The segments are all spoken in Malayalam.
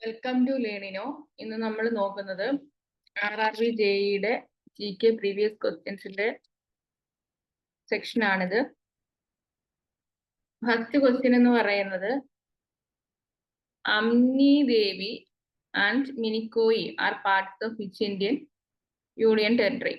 Welcome to Learnino. ഇന്ന് നമ്മൾ നോക്കുന്നത് RRB JEയുടെ GK പ്രീവിയസ് ക്വസ്റ്റ്യൻസിന്റെ സെക്ഷനാണിത്. ഫസ്റ്റ് ക്വസ്റ്റ്യൻ എന്ന് പറയുന്നത് Amindivi and Minicoy are parts of which Indian union territory?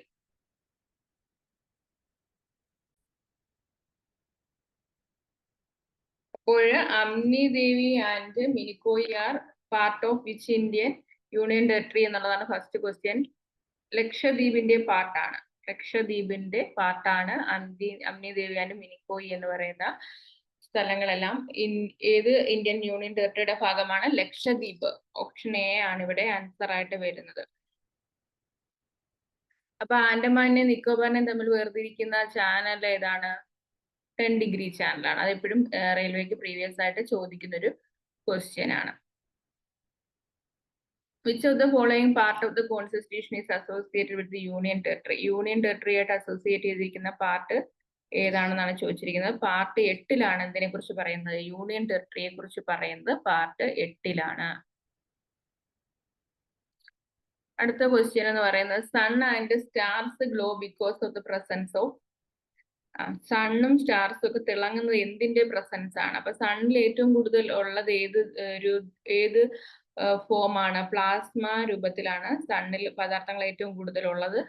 അപ്പോൾ Amindivi and Minicoy are part of which Indian union territory എന്നുള്ളതാണ് ഫസ്റ്റ് ക്വസ്റ്റ്യൻ. ലക്ഷദ്വീപിന്റെ പാർട്ടാണ്. ലക്ഷദ്വീപിന്റെ പാർട്ടാണ് അമ്നി ദേവി ആൻഡ് മിനിക്കോയി എന്ന് പറയുന്ന സ്ഥലങ്ങളെല്ലാം. ഏത് ഇന്ത്യൻ യൂണിയൻ ടെറിട്ടറിയുടെ ഭാഗമാണ്? ലക്ഷദ്വീപ്. ഓപ്ഷൻ എ ആണ് ഇവിടെ ആൻസർ ആയിട്ട് വരുന്നത്. അപ്പൊ ആൻഡമാനെയും നിക്കോബാറിനെയും തമ്മിൽ വേർതിരിക്കുന്ന ചാനൽ ഏതാണ്? 10 ഡിഗ്രി ചാനലാണ്. അതെപ്പോഴും റെയിൽവേക്ക് പ്രീവിയസ് ആയിട്ട് ചോദിക്കുന്ന ഒരു ക്വസ്റ്റ്യൻ ആണ്. Which of the following part of the constitution is associated with the union territory? Union territory ആയിട്ട് അസോസിയേറ്റ് ചെയ്തിരിക്കുന്ന പാർട്ട് ഏതാണെന്നാണ് ചോദിച്ചിരിക്കുന്നത്. പാർട്ട് 8 എന്തിനെ കുറിച്ച് പറയുന്നത്? യൂണിയൻ ടെറിട്ടറിയെ കുറിച്ച് പറയുന്നത് പാർട്ട് 8. അടുത്ത ക്വസ്റ്റ്യൻ എന്ന് പറയുന്നത് sun and stars glow because of the presence of. സണ്ണും സ്റ്റാർസും ഒക്കെ തിളങ്ങുന്നത് എന്തിന്റെ പ്രസൻസ് ആണ്? അപ്പൊ സണ്ണിൽ ഏറ്റവും കൂടുതൽ ഉള്ളത് ഏത് ഫോമാണ്? പ്ലാസ്മ രൂപത്തിലാണ് സണ്ണിൽ പദാർത്ഥങ്ങൾ ഏറ്റവും കൂടുതൽ ഉള്ളത്.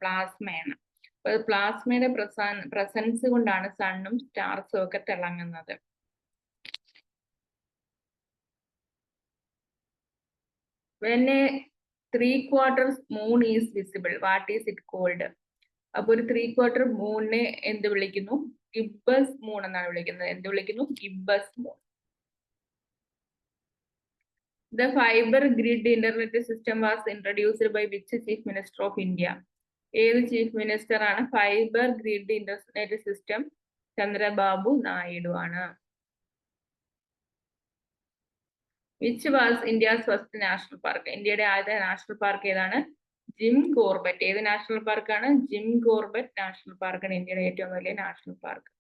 പ്ലാസ്മയാണ്. അപ്പൊ പ്ലാസ്മയുടെ പ്രസൻസ് കൊണ്ടാണ് സണ്ണും സ്റ്റാർസും ഒക്കെ തിളങ്ങുന്നത്. When a 3/4 moon is visible, what is it called? അപ്പൊ ഒരു 3/4 മൂണിനെ എന്ത് വിളിക്കുന്നു? ഗിബ്ബസ് മൂൺ എന്നാണ് വിളിക്കുന്നത്. എന്ത് വിളിക്കുന്നു? Gibbous moon. The fiber grid internet system was introduced by which chief minister of India? ഏത് ചീഫ് മിനിസ്റ്റർ ആണ്? Fibre grid internet system Chandrababu Naidu ആണ്. Which was India's first national park? ഇന്ത്യയുടെ ആദ്യത്തെ നാഷണൽ പാർക്ക് ഏതാണ്? Jim Corbett. ഏത് നാഷണൽ പാർക്കാണ്? ജിം കോർബറ്റ് നാഷണൽ പാർക്കാണ് ഇന്ത്യയുടെ ഏറ്റവും വലിയ national park.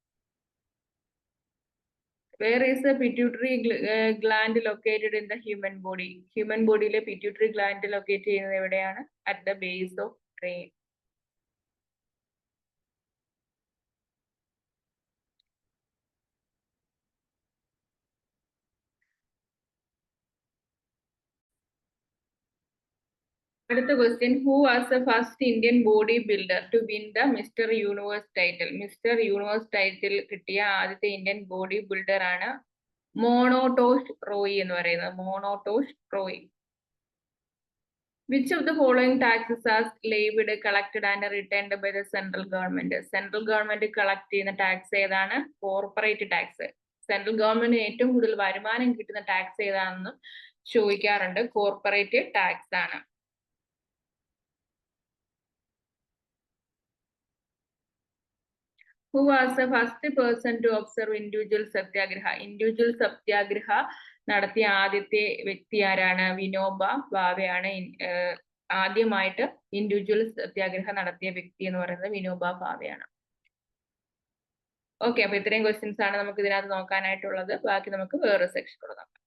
Where is the pituitary gland located in the human body? Human ബോഡിയിലെ pituitary gland ലൊക്കേറ്റ് ചെയ്യുന്നത് എവിടെയാണ്? At the base of brain. അടുത്ത question, who was the first Indian body builder to win the Mister Universe title? Mister Universe title കിട്ടിയ ആദ്യത്തെ ഇന്ത്യൻ ബോഡി ബിൽഡർ ആണ് മോണോടോഷ് റോയ് എന്ന് പറയുന്നത്. മോണോടോഷ് Roy. Which of the following taxes are levied, collected and returned by the central government? Central government collect ചെയ്യുന്ന ടാക്സ് ഏതാണ്? Corporate tax. സെൻട്രൽ ഗവൺമെന്റിന് ഏറ്റവും കൂടുതൽ വരുമാനം കിട്ടുന്ന ടാക്സ് ഏതാണെന്ന് ചോദിക്കാറുണ്ട്. കോർപ്പറേറ്റ് ടാക്സ് ആണ്. Who was the first person to observe individual satyagraha? Individual satyagraha നടത്തിയ ആദ്യത്തെ വ്യക്തി ആരാണ്? വിനോബ ഭാവെയാണ്. ആദ്യമായിട്ട് ഇൻഡിവിജ്വൽ സത്യാഗ്രഹം നടത്തിയ വ്യക്തി എന്ന് പറയുന്നത് വിനോബ ഭാവെയാണ്. ഓക്കെ, അപ്പൊ ഇത്രയും ക്വസ്റ്റ്യൻസ് ആണ് നമുക്ക് ഇതിനകത്ത് നോക്കാനായിട്ടുള്ളത്. ബാക്കി നമുക്ക് വേറെ സെക്ഷനിലൂടെ നോക്കാം.